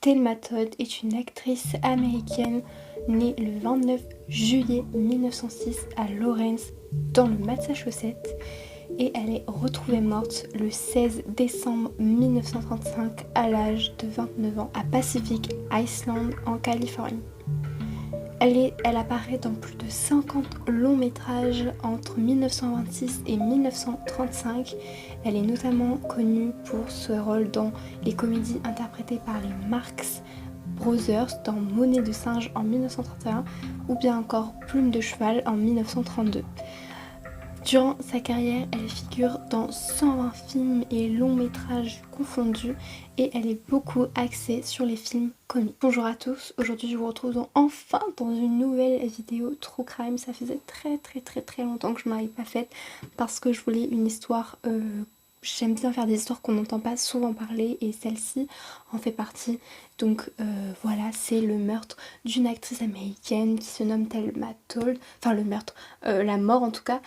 Thelma Todd est une actrice américaine née le 29 juillet 1906 à Lawrence, dans le Massachusetts, et elle est retrouvée morte le 16 décembre 1935 à l'âge de 29 ans à Pacific Island en Californie. Elle apparaît dans plus de 50 longs métrages entre 1926 et 1935. Elle est notamment connue pour ce rôle dans les comédies interprétées par les Marx Brothers dans Monnaie de singe en 1931 ou bien encore Plume de cheval en 1932. Durant sa carrière, elle figure dans 120 films et longs métrages confondus et elle est beaucoup axée sur les films comiques. Bonjour à tous, aujourd'hui je vous retrouve enfin dans une nouvelle vidéo True Crime. Ça faisait très longtemps que je ne m'avais pas faite parce que je voulais une histoire... J'aime bien faire des histoires qu'on n'entend pas souvent parler et celle-ci en fait partie. Donc voilà, c'est le meurtre d'une actrice américaine qui se nomme Thelma Todd. Enfin le meurtre, la mort en tout cas.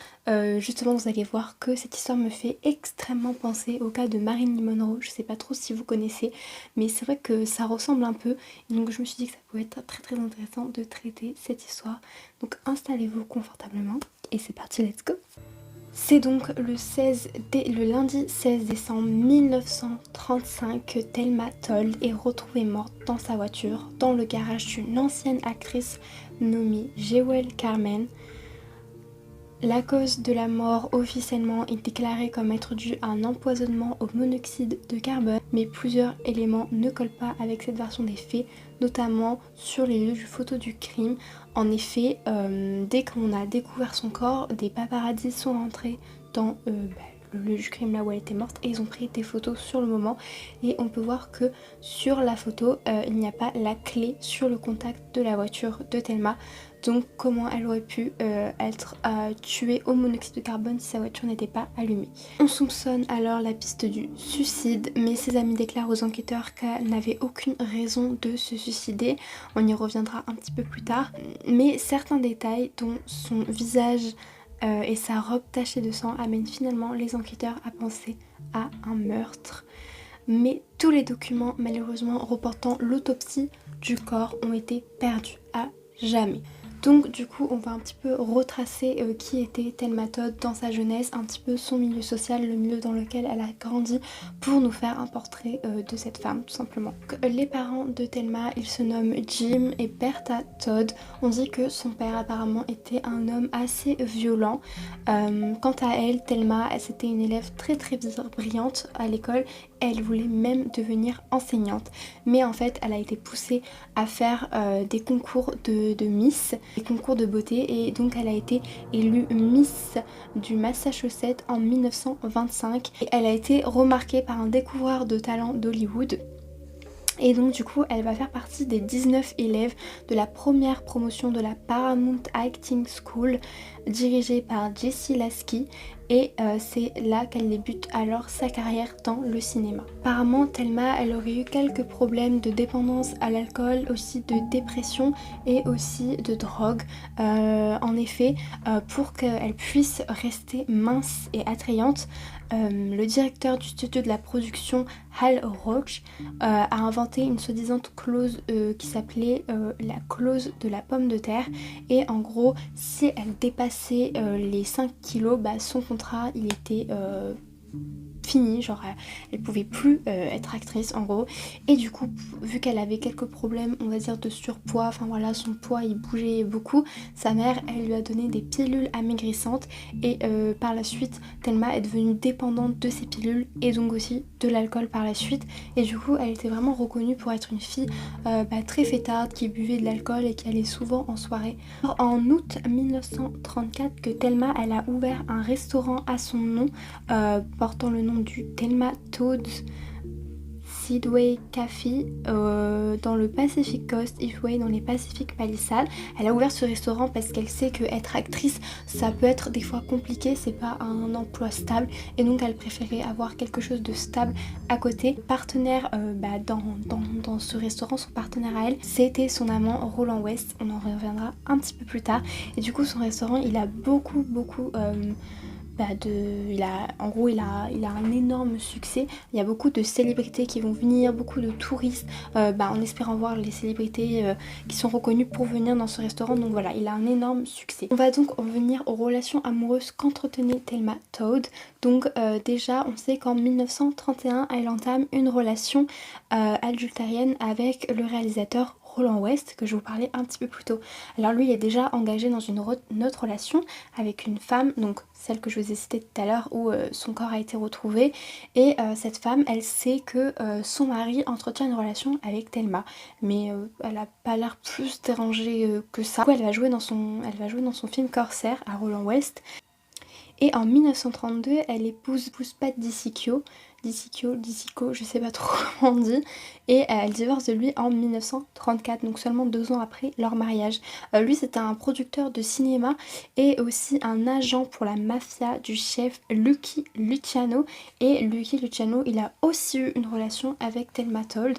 Justement vous allez voir que cette histoire me fait extrêmement penser au cas de Marilyn Monroe. Je sais pas trop si vous connaissez, mais c'est vrai que ça ressemble un peu. Et donc je me suis dit que ça pouvait être très intéressant de traiter cette histoire. Donc installez-vous confortablement et c'est parti, let's go. C'est donc le lundi 16 décembre 1935 que Thelma Todd est retrouvée morte dans sa voiture dans le garage d'une ancienne actrice nommée Jewel Carmen. La cause de la mort officiellement est déclarée comme être due à un empoisonnement au monoxyde de carbone, mais plusieurs éléments ne collent pas avec cette version des faits, notamment sur les lieux du photo du crime. En effet, dès qu'on a découvert son corps, des paparazzis sont rentrés dans le lieu du crime là où elle était morte et ils ont pris des photos sur le moment et on peut voir que sur la photo il n'y a pas la clé sur le contact de la voiture de Thelma. Donc comment elle aurait pu être tuée au monoxyde de carbone si sa voiture n'était pas allumée. On soupçonne alors la piste du suicide, mais ses amis déclarent aux enquêteurs qu'elle n'avait aucune raison de se suicider. On y reviendra un petit peu plus tard. Mais certains détails dont son visage et sa robe tachée de sang amènent finalement les enquêteurs à penser à un meurtre. Mais tous les documents malheureusement reportant l'autopsie du corps ont été perdus à jamais. Donc du coup on va un petit peu retracer qui était Thelma Todd dans sa jeunesse, un petit peu son milieu social, le milieu dans lequel elle a grandi pour nous faire un portrait de cette femme tout simplement. Les parents de Thelma, ils se nomment Jim et Bertha Todd. On dit que son père apparemment était un homme assez violent. Quant à elle, Thelma, c'était une élève très brillante à l'école. Elle voulait même devenir enseignante, mais en fait elle a été poussée à faire des concours de Miss, des concours de beauté, et donc elle a été élue Miss du Massachusetts en 1925 et elle a été remarquée par un découvreur de talent d'Hollywood. Et donc du coup elle va faire partie des 19 élèves de la première promotion de la Paramount Acting School dirigée par Jessie Lasky et c'est là qu'elle débute alors sa carrière dans le cinéma. Apparemment Thelma elle aurait eu quelques problèmes de dépendance à l'alcool, aussi de dépression et aussi de drogue. En effet pour qu'elle puisse rester mince et attrayante, le directeur du studio de la production Hal Roach a inventé une soi-disant clause qui s'appelait la clause de la pomme de terre, et en gros si elle dépassait les 5 kilos, son contrat il était fini, genre elle pouvait plus être actrice en gros. Et du coup vu qu'elle avait quelques problèmes on va dire de surpoids, enfin voilà son poids il bougeait beaucoup, sa mère elle lui a donné des pilules amaigrissantes et par la suite Thelma est devenue dépendante de ces pilules et donc aussi de l'alcool par la suite, et du coup elle était vraiment reconnue pour être une fille très fêtarde qui buvait de l'alcool et qui allait souvent en soirée. Alors, en août 1934 que Thelma elle a ouvert un restaurant à son nom portant le nom du Thelma Todd Sidway Café dans le Pacific Coast Highway, dans les Pacific Palisades. Elle a ouvert ce restaurant parce qu'elle sait que être actrice ça peut être des fois compliqué, c'est pas un emploi stable, et donc elle préférait avoir quelque chose de stable à côté. Partenaire dans ce restaurant, son partenaire à elle c'était son amant Roland West, on en reviendra un petit peu plus tard, et du coup son restaurant il a beaucoup en gros il a un énorme succès. Il y a beaucoup de célébrités qui vont venir, beaucoup de touristes en espérant voir les célébrités qui sont reconnues pour venir dans ce restaurant. Donc voilà, il a un énorme succès. On va donc en venir aux relations amoureuses qu'entretenait Thelma Todd. Donc déjà on sait qu'en 1931 elle entame une relation adultérienne avec le réalisateur Roland West, que je vous parlais un petit peu plus tôt. Alors lui il est déjà engagé dans une autre relation avec une femme, donc celle que je vous ai citée tout à l'heure où son corps a été retrouvé, et cette femme elle sait que son mari entretient une relation avec Thelma, mais elle a pas l'air plus dérangée que ça. Du coup, elle va jouer dans son film Corsair à Roland West. Et en 1932, elle épouse Pat Diciccio, je sais pas trop comment on dit, et elle divorce de lui en 1934, donc seulement 2 ans après leur mariage. Lui c'était un producteur de cinéma et aussi un agent pour la mafia du chef Lucky Luciano, et Lucky Luciano il a aussi eu une relation avec Thelma Todd.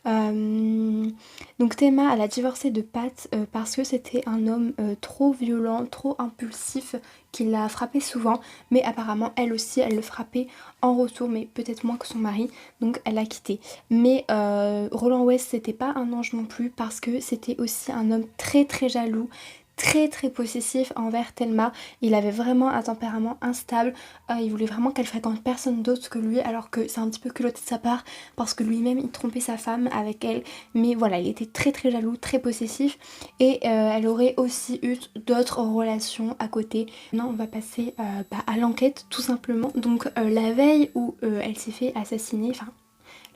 Donc Thelma elle a divorcé de Pat parce que c'était un homme trop violent, trop impulsif, qui l'a frappé souvent, mais apparemment elle aussi elle le frappait en retour, mais peut-être moins que son mari, donc elle l'a quitté. Mais Roland West c'était pas un ange non plus, parce que c'était aussi un homme très très jaloux, très possessif envers Thelma. Il avait vraiment un tempérament instable, il voulait vraiment qu'elle fréquente personne d'autre que lui, alors que c'est un petit peu culotté de sa part parce que lui-même il trompait sa femme avec elle, mais voilà il était très jaloux, très possessif, et elle aurait aussi eu d'autres relations à côté. Maintenant on va passer à l'enquête tout simplement. Donc la veille où elle s'est fait assassiner, enfin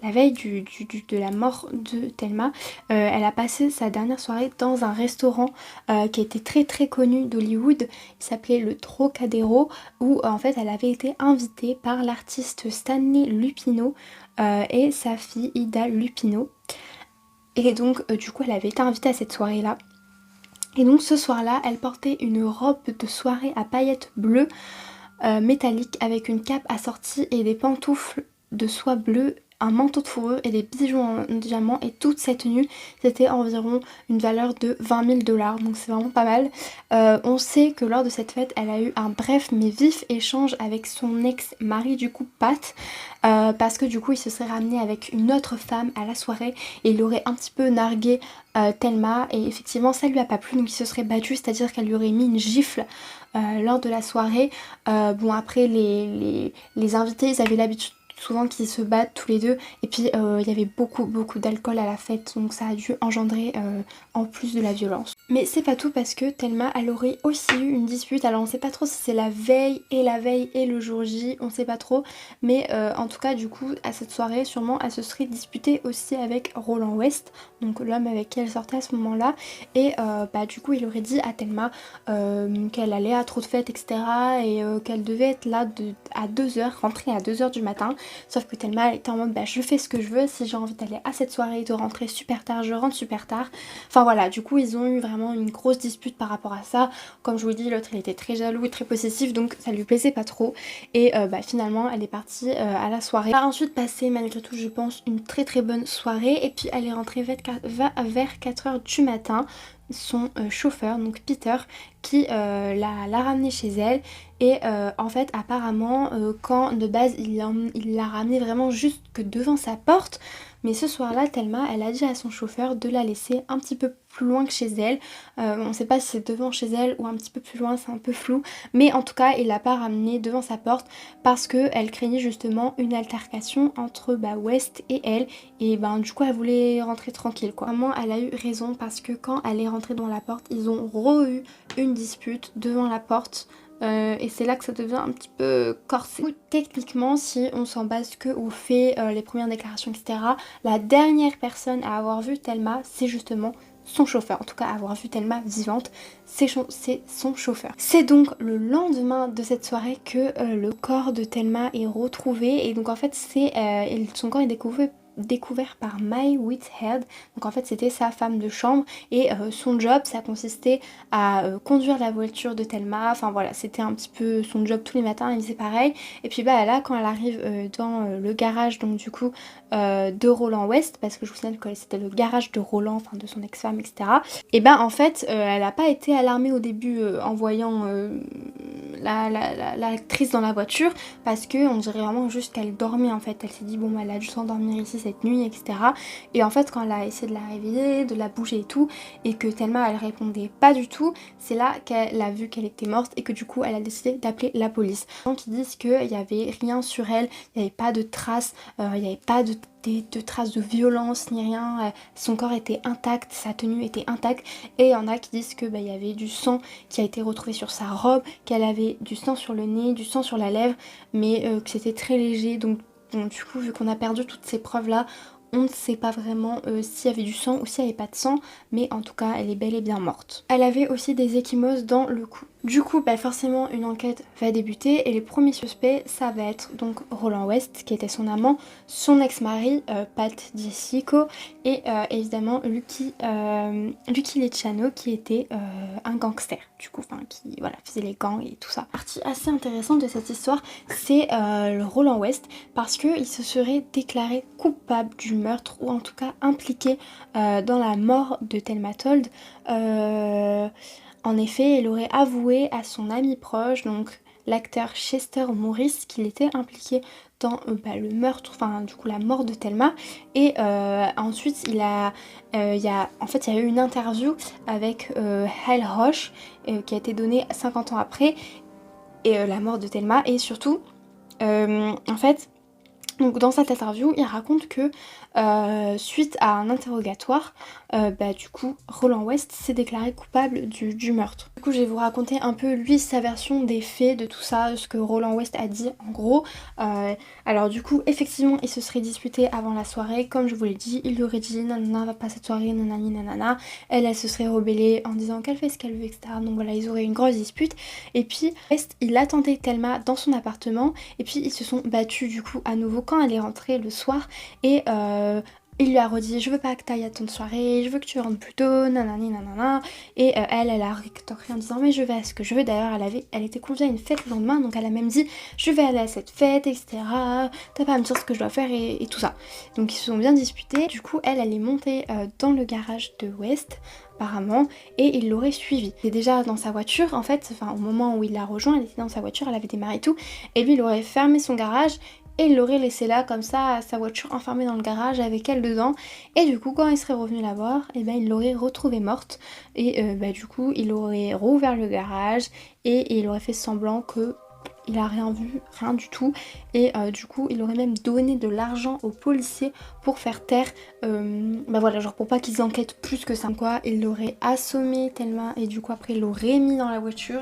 la veille de la mort de Thelma, elle a passé sa dernière soirée dans un restaurant qui était très connu d'Hollywood. Il s'appelait le Trocadéro, où en fait elle avait été invitée par l'artiste Stanley Lupino et sa fille Ida Lupino. Et donc du coup elle avait été invitée à cette soirée là. Et donc ce soir là elle portait une robe de soirée à paillettes bleues métalliques avec une cape assortie et des pantoufles de soie bleue, un manteau de fourrure et des bijoux en diamant, et toute cette tenue c'était environ une valeur de 20 000 $, donc c'est vraiment pas mal. On sait que lors de cette fête elle a eu un bref mais vif échange avec son ex-mari du coup Pat, parce que du coup il se serait ramené avec une autre femme à la soirée et il aurait un petit peu nargué Thelma, et effectivement ça lui a pas plu, donc il se serait battu, c'est à dire qu'elle lui aurait mis une gifle lors de la soirée. Bon après les invités ils avaient l'habitude souvent qu'ils se battent tous les deux, et puis il y avait beaucoup d'alcool à la fête, donc ça a dû engendrer en plus de la violence. Mais c'est pas tout, parce que Thelma elle aurait aussi eu une dispute, alors on sait pas trop si c'est la veille et le jour J, on sait pas trop, mais en tout cas du coup à cette soirée sûrement elle se serait disputée aussi avec Roland West, donc l'homme avec qui elle sortait à ce moment là, et du coup il aurait dit à Thelma qu'elle allait à trop de fêtes etc, et qu'elle devait être là à 2h, rentrer à 2h du matin. Sauf que Thelma elle était en mode je fais ce que je veux, si j'ai envie d'aller à cette soirée, de rentrer super tard, je rentre super tard. Enfin voilà, du coup ils ont eu vraiment une grosse dispute par rapport à ça. Comme je vous dis, l'autre il était très jaloux et très possessif, donc ça lui plaisait pas trop. Et finalement elle est partie à la soirée. Elle a ensuite passé malgré tout je pense une très bonne soirée, et puis elle est rentrée vers 4h du matin. Son chauffeur, donc Peter, qui l'a ramenée chez elle, et en fait apparemment quand de base il l'a ramenée vraiment juste que devant sa porte, mais ce soir là Thelma elle a dit à son chauffeur de la laisser un petit peu plus loin que chez elle. On sait pas si c'est devant chez elle ou un petit peu plus loin, c'est un peu flou, mais en tout cas il l'a pas ramenée devant sa porte parce que elle craignait justement une altercation entre West et elle, et du coup elle voulait rentrer tranquille quoi. Vraiment elle a eu raison, parce que quand elle est rentrée devant la porte ils ont eu une dispute devant la porte. Et c'est là que ça devient un petit peu corsé. Du coup, techniquement, si on s'en base que aux faits, les premières déclarations, etc., la dernière personne à avoir vu Thelma, c'est justement son chauffeur. En tout cas, avoir vu Thelma vivante, c'est son chauffeur. C'est donc le lendemain de cette soirée que le corps de Thelma est retrouvé. Et donc en fait, son corps est découvert par Mae Whitehead. Donc en fait c'était sa femme de chambre, et son job ça consistait à conduire la voiture de Thelma, enfin voilà c'était un petit peu son job tous les matins, il faisait pareil. Et puis là quand elle arrive dans le garage donc du coup de Roland West, parce que je vous signale que c'était le garage de Roland, enfin de son ex-femme etc, et en fait elle n'a pas été alarmée au début en voyant l'actrice dans la voiture parce que on dirait vraiment juste qu'elle dormait en fait. Elle s'est dit bon bah, elle a dû s'endormir ici cette nuit, etc. Et en fait quand elle a essayé de la réveiller, de la bouger et tout, et que Thelma elle répondait pas du tout, c'est là qu'elle a vu qu'elle était morte et que du coup elle a décidé d'appeler la police. Donc ils disent qu'il n'y avait rien sur elle, il n'y avait pas de traces, il n'y avait pas de traces de violence ni rien, son corps était intact, sa tenue était intacte, et il y en a qui disent que bah, y avait du sang qui a été retrouvé sur sa robe, qu'elle avait du sang sur le nez, du sang sur la lèvre, mais que c'était très léger. Donc bon, du coup vu qu'on a perdu toutes ces preuves là, on ne sait pas vraiment s'il y avait du sang ou s'il n'y avait pas de sang, mais en tout cas elle est bel et bien morte. Elle avait aussi des ecchymoses dans le cou. Du coup, bah forcément, une enquête va débuter et les premiers suspects, ça va être donc Roland West, qui était son amant, son ex-mari, Pat DiCicco, et évidemment Lucky Luciano, qui était un gangster, du coup, qui voilà, faisait les gangs et tout ça. La partie assez intéressante de cette histoire, c'est le Roland West, parce qu'il se serait déclaré coupable du meurtre, ou en tout cas impliqué dans la mort de Thelma Told. En effet, il aurait avoué à son ami proche, donc l'acteur Chester Morris, qu'il était impliqué dans le meurtre, enfin du coup la mort de Thelma. Et ensuite il y a eu une interview avec Hal Roche qui a été donnée 50 ans après et la mort de Thelma. Et surtout, en fait, donc dans cette interview, il raconte que suite à un interrogatoire, du coup, Roland West s'est déclaré coupable du meurtre. Du coup, je vais vous raconter un peu, lui, sa version des faits, de tout ça, ce que Roland West a dit en gros. Alors du coup, effectivement, il se serait disputé avant la soirée, comme je vous l'ai dit, il lui aurait dit nanana, va pas cette soirée, nanani nanana. Elle se serait rebellée en disant qu'elle fait ce qu'elle veut, etc. Donc voilà, ils auraient eu une grosse dispute. Et puis, West, il attendait Thelma dans son appartement, et puis ils se sont battus du coup à nouveau quand elle est rentrée le soir, et il lui a redit je veux pas que t'ailles à ton soirée, je veux que tu rentres plus tôt, nanani nanana. Et elle a rétorqué en disant mais je vais à ce que je veux. D'ailleurs elle était conviée à une fête le lendemain, donc elle a même dit je vais aller à cette fête, etc. T'as pas à me dire ce que je dois faire et tout ça. Donc ils se sont bien disputés. Du coup elle est montée dans le garage de West apparemment, et il l'aurait suivi. Il était déjà dans sa voiture en fait, au moment où il l'a rejoint, elle était dans sa voiture, elle avait démarré et tout, et lui il aurait fermé son garage et il l'aurait laissé là comme ça, sa voiture enfermée dans le garage avec elle dedans. Et du coup quand il serait revenu la voir, et il l'aurait retrouvée morte. Et du coup il aurait rouvert le garage et il aurait fait semblant que il a rien vu, rien du tout. Et du coup il aurait même donné de l'argent aux policiers pour faire taire, genre pour pas qu'ils enquêtent plus que ça quoi. Il l'aurait assommé tellement, et du coup après il l'aurait mis dans la voiture.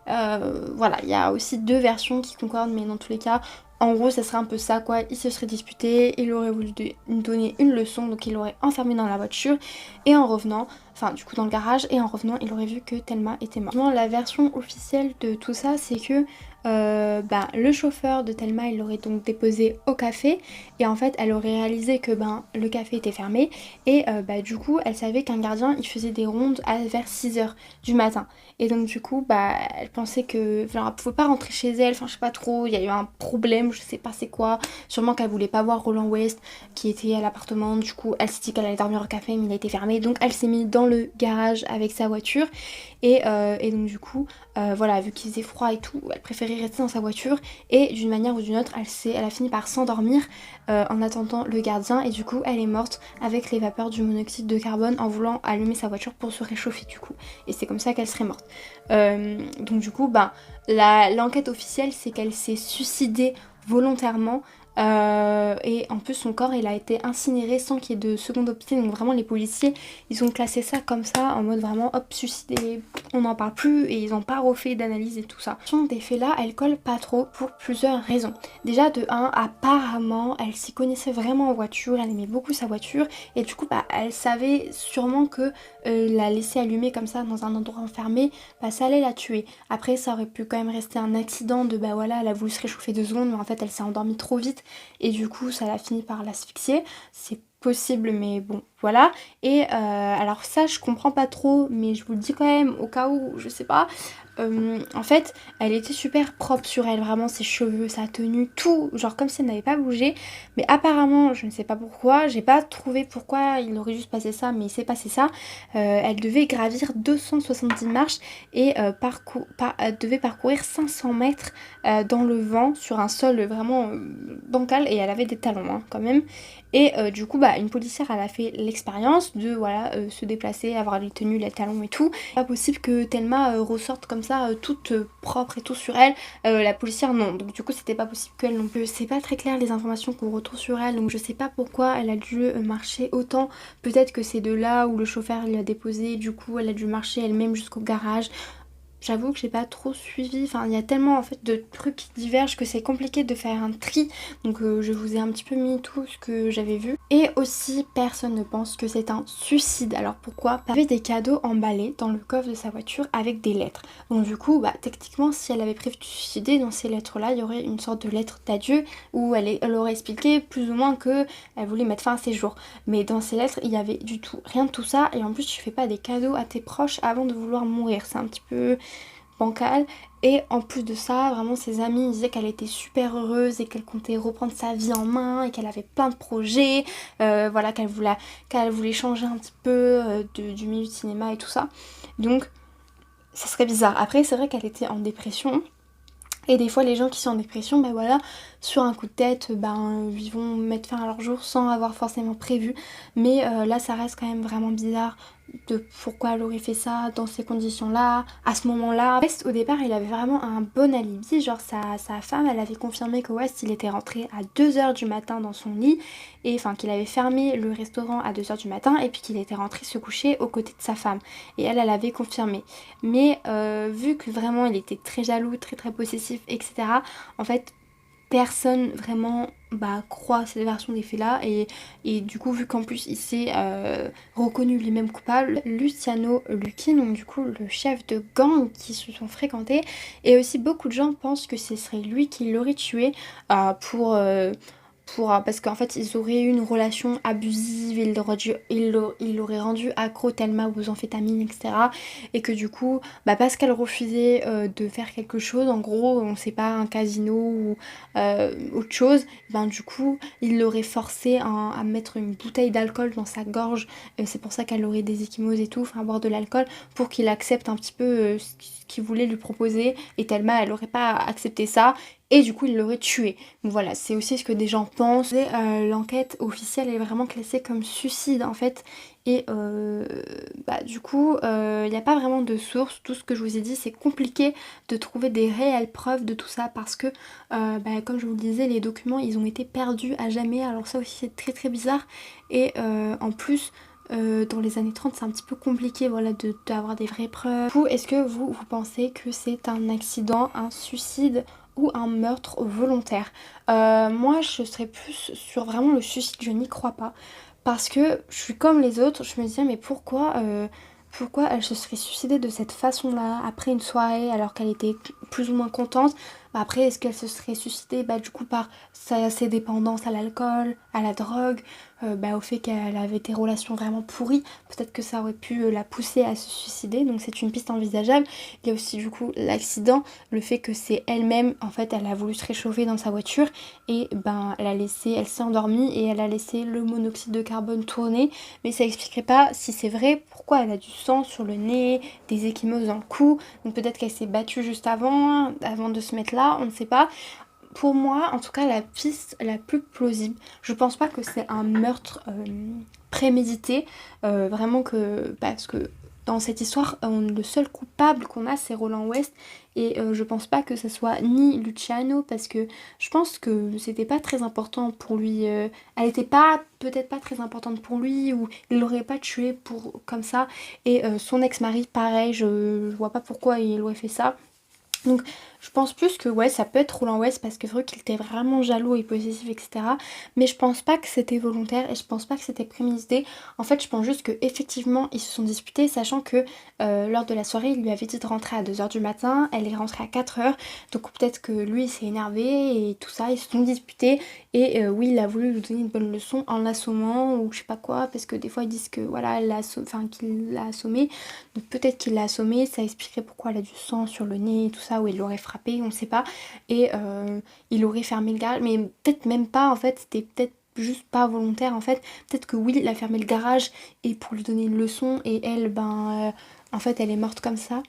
Voilà, il y a aussi deux versions qui concordent, mais dans tous les cas, en gros, ça serait un peu ça quoi. Il se serait disputé, il aurait voulu donner une leçon, donc il l'aurait enfermé dans la voiture, et en revenant, du coup dans le garage, et en revenant, il aurait vu que Thelma était morte. La version officielle de tout ça, c'est que le chauffeur de Thelma, il l'aurait donc déposé au café, et en fait elle aurait réalisé que le café était fermé, et du coup elle savait qu'un gardien il faisait des rondes vers 6h du matin, et donc du coup elle pensait que elle pouvait pas rentrer chez elle, je sais pas trop, il y a eu un problème, je sais pas c'est quoi, sûrement qu'elle voulait pas voir Roland West qui était à l'appartement. Du coup elle s'est dit qu'elle allait dormir au café, mais il a été fermé, donc elle s'est mise dans le garage avec sa voiture, et donc du coup vu qu'il faisait froid et tout, elle préférait rester dans sa voiture, et d'une manière ou d'une autre elle a fini par s'endormir en attendant le gardien, et du coup elle est morte avec les vapeurs du monoxyde de carbone en voulant allumer sa voiture pour se réchauffer du coup, et c'est comme ça qu'elle serait morte. Donc du coup l'enquête officielle c'est qu'elle s'est suicidée volontairement. Et en plus son corps il a été incinéré sans qu'il y ait de seconde autopsie, donc vraiment les policiers ils ont classé ça comme ça en mode vraiment hop suicidé, on n'en parle plus, et ils n'ont pas refait d'analyse et tout ça. Des faits là elle colle pas trop pour plusieurs raisons. Déjà de 1, apparemment elle s'y connaissait vraiment en voiture, elle aimait beaucoup sa voiture, et du coup elle savait sûrement que la laisser allumer comme ça dans un endroit enfermé, ça allait la tuer. Après ça aurait pu quand même rester un accident de elle a voulu se réchauffer 2 secondes, mais en fait elle s'est endormie trop vite et du coup ça l'a fini par l'asphyxier. C'est possible, mais bon voilà. Et alors ça je comprends pas trop, mais je vous le dis quand même au cas où, je sais pas. en fait elle était super propre sur elle, vraiment ses cheveux, sa tenue, tout, genre comme si elle n'avait pas bougé. Mais apparemment, je ne sais pas pourquoi, j'ai pas trouvé pourquoi il aurait juste passé ça, mais il s'est passé ça. Elle devait gravir 270 marches et elle devait parcourir 500 mètres dans le vent sur un sol vraiment bancal, et elle avait des talons hein, quand même. Et du coup, bah, une policière, elle a fait l'expérience de voilà, se déplacer, avoir les tenues, les talons et tout. Pas possible que Thelma ressorte comme ça, toute propre et tout sur elle. La policière, non. Donc du coup, c'était pas possible qu'elle non plus. C'est pas très clair les informations qu'on retrouve sur elle, donc je sais pas pourquoi elle a dû marcher autant. Peut-être que c'est de là où le chauffeur l'a déposée, du coup, elle a dû marcher elle-même jusqu'au garage. J'avoue que j'ai pas trop suivi, enfin il y a tellement en fait de trucs qui divergent que c'est compliqué de faire un tri, donc je vous ai un petit peu mis tout ce que j'avais vu. Et aussi personne ne pense que c'est un suicide. Alors pourquoi? Il y avait des cadeaux emballés dans le coffre de sa voiture avec des lettres, donc du coup bah techniquement si elle avait prévu de se suicider, dans ces lettres là il y aurait une sorte de lettre d'adieu où elle aurait expliqué plus ou moins que elle voulait mettre fin à ses jours. Mais dans ces lettres il y avait du tout rien de tout ça, et en plus tu fais pas des cadeaux à tes proches avant de vouloir mourir, c'est un petit peu bancale. Et en plus de ça, vraiment ses amis disaient qu'elle était super heureuse et qu'elle comptait reprendre sa vie en main et qu'elle avait plein de projets, voilà, qu'elle voulait changer un petit peu du milieu du cinéma et tout ça. Donc ça serait bizarre. Après c'est vrai qu'elle était en dépression. Et des fois les gens qui sont en dépression, ben voilà, sur un coup de tête, ben ils vont mettre fin à leur jour sans avoir forcément prévu. Mais là ça reste quand même vraiment bizarre de pourquoi elle aurait fait ça dans ces conditions-là, à ce moment-là. West au départ il avait vraiment un bon alibi, genre sa femme elle avait confirmé que West il était rentré à 2h du matin dans son lit, et enfin qu'il avait fermé le restaurant à 2h du matin et puis qu'il était rentré se coucher aux côtés de sa femme. Et elle avait confirmé. Mais vu que vraiment il était très jaloux, très très possessif, etc. En fait personne vraiment croit cette version des faits là, et du coup vu qu'en plus il s'est reconnu lui-même coupable, Luciano Lucchi, donc du coup le chef de gang qui se sont fréquentés, et aussi beaucoup de gens pensent que ce serait lui qui l'aurait tué parce qu'en fait ils auraient eu une relation abusive, il l'aurait rendu accro Thelma aux amphétamines, etc. Et que du coup, parce qu'elle refusait de faire quelque chose, en gros, on sait pas, un casino ou autre chose, du coup, il l'aurait forcé à mettre une bouteille d'alcool dans sa gorge, c'est pour ça qu'elle aurait des ecchymoses et tout, enfin boire de l'alcool, pour qu'il accepte un petit peu ce qu'il voulait lui proposer, et Thelma, elle aurait pas accepté ça, et du coup il l'aurait tué. Donc voilà, c'est aussi ce que des gens pensent. Et l'enquête officielle est vraiment classée comme suicide en fait. Et du coup, il n'y a pas vraiment de source. Tout ce que je vous ai dit, c'est compliqué de trouver des réelles preuves de tout ça parce que, comme je vous le disais, les documents, ils ont été perdus à jamais. Alors ça aussi, c'est très très bizarre. Et en plus, dans les années 30 c'est un petit peu compliqué voilà, d'avoir des vraies preuves. Du coup, est-ce que vous pensez que c'est un accident, un suicide ou un meurtre volontaire? Moi je serais plus sur vraiment le suicide, je n'y crois pas. Parce que je suis comme les autres, je me disais mais pourquoi elle se serait suicidée de cette façon-là après une soirée alors qu'elle était plus ou moins contente? Après est-ce qu'elle se serait suicidée du coup par ses dépendances à l'alcool, à la drogue, au fait qu'elle avait des relations vraiment pourries? Peut-être que ça aurait pu la pousser à se suicider, donc c'est une piste envisageable. Il y a aussi du coup l'accident, le fait que c'est elle-même, en fait elle a voulu se réchauffer dans sa voiture et elle s'est endormie et elle a laissé le monoxyde de carbone tourner, mais ça expliquerait pas si c'est vrai pourquoi elle a du sang sur le nez, des ecchymoses dans le cou, donc peut-être qu'elle s'est battue juste avant de se mettre là, on ne sait pas. Pour moi, en tout cas, la piste la plus plausible, je pense pas que c'est un meurtre prémédité, vraiment que... Parce que dans cette histoire, le seul coupable qu'on a, c'est Roland West, et je pense pas que ce soit ni Luciano, parce que je pense que c'était pas très important pour lui, elle était pas, peut-être pas très importante pour lui, ou il l'aurait pas tué comme ça, et son ex-mari, pareil, je vois pas pourquoi il aurait fait ça. Donc Je pense plus que ouais, ça peut être Roland West parce que vrai qu'il était vraiment jaloux et possessif, etc. Mais je pense pas que c'était volontaire et je pense pas que c'était prémédité. En fait, je pense juste que effectivement ils se sont disputés, sachant que lors de la soirée, il lui avait dit de rentrer à 2h du matin, elle est rentrée à 4h, donc peut-être que lui il s'est énervé et tout ça, ils se sont disputés et oui, il a voulu lui donner une bonne leçon en l'assommant ou je sais pas quoi, parce que des fois ils disent que voilà, qu'il l'a assommé, donc peut-être qu'il l'a assommé, ça expliquerait pourquoi elle a du sang sur le nez et tout ça, ou il l'aurait frappé, on sait pas, et il aurait fermé le garage, mais peut-être même pas en fait, c'était peut-être juste pas volontaire en fait, peut-être que oui, il a fermé le garage et pour lui donner une leçon et elle, en fait elle est morte comme ça.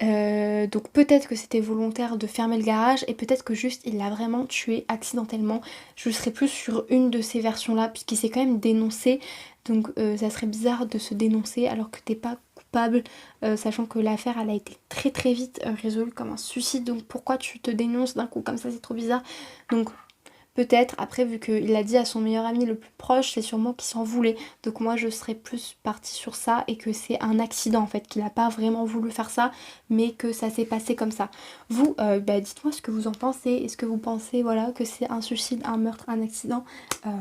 Donc peut-être que c'était volontaire de fermer le garage et peut-être que juste il l'a vraiment tué accidentellement. Je serais plus sur une de ces versions là puisqu'il s'est quand même dénoncé. Donc ça serait bizarre de se dénoncer alors que t'es pas coupable, sachant que l'affaire elle a été très très vite résolue comme un suicide. Donc pourquoi tu te dénonces d'un coup comme ça, c'est trop bizarre. Donc peut-être, après vu qu'il l'a dit à son meilleur ami le plus proche, c'est sûrement qu'il s'en voulait. Donc moi je serais plus partie sur ça et que c'est un accident en fait, qu'il n'a pas vraiment voulu faire ça, mais que ça s'est passé comme ça. Vous, dites-moi ce que vous en pensez. Est-ce que vous pensez voilà, que c'est un suicide, un meurtre, un accident?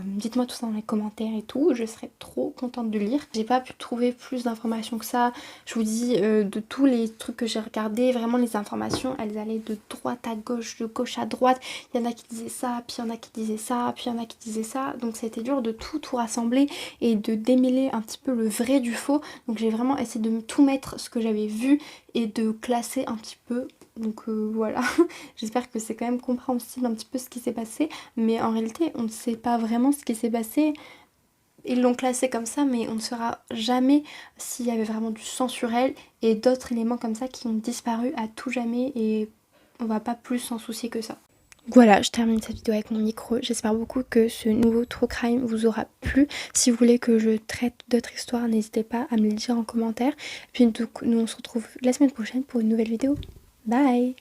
Dites-moi tout ça dans les commentaires et tout, je serais trop contente de lire. J'ai pas pu trouver plus d'informations que ça. Je vous dis, de tous les trucs que j'ai regardés, vraiment les informations, elles allaient de droite à gauche, de gauche à droite. Il y en a qui disaient ça, puis il y en a qui disaient ça, puis il y en a qui disaient ça. Donc c'était dur de tout rassembler et de démêler un petit peu le vrai du faux. Donc j'ai vraiment essayé de tout mettre ce que j'avais vu et de classer un petit peu. Donc voilà, j'espère que c'est quand même compréhensible un petit peu ce qui s'est passé. Mais en réalité, on ne sait pas vraiment ce qui s'est passé. Ils l'ont classé comme ça, mais on ne saura jamais s'il y avait vraiment du sang sur elle et d'autres éléments comme ça qui ont disparu à tout jamais et on va pas plus s'en soucier que ça. Voilà, je termine cette vidéo avec mon micro. J'espère beaucoup que ce nouveau True Crime vous aura plu. Si vous voulez que je traite d'autres histoires, n'hésitez pas à me le dire en commentaire. Puis donc, nous on se retrouve la semaine prochaine pour une nouvelle vidéo. Bye!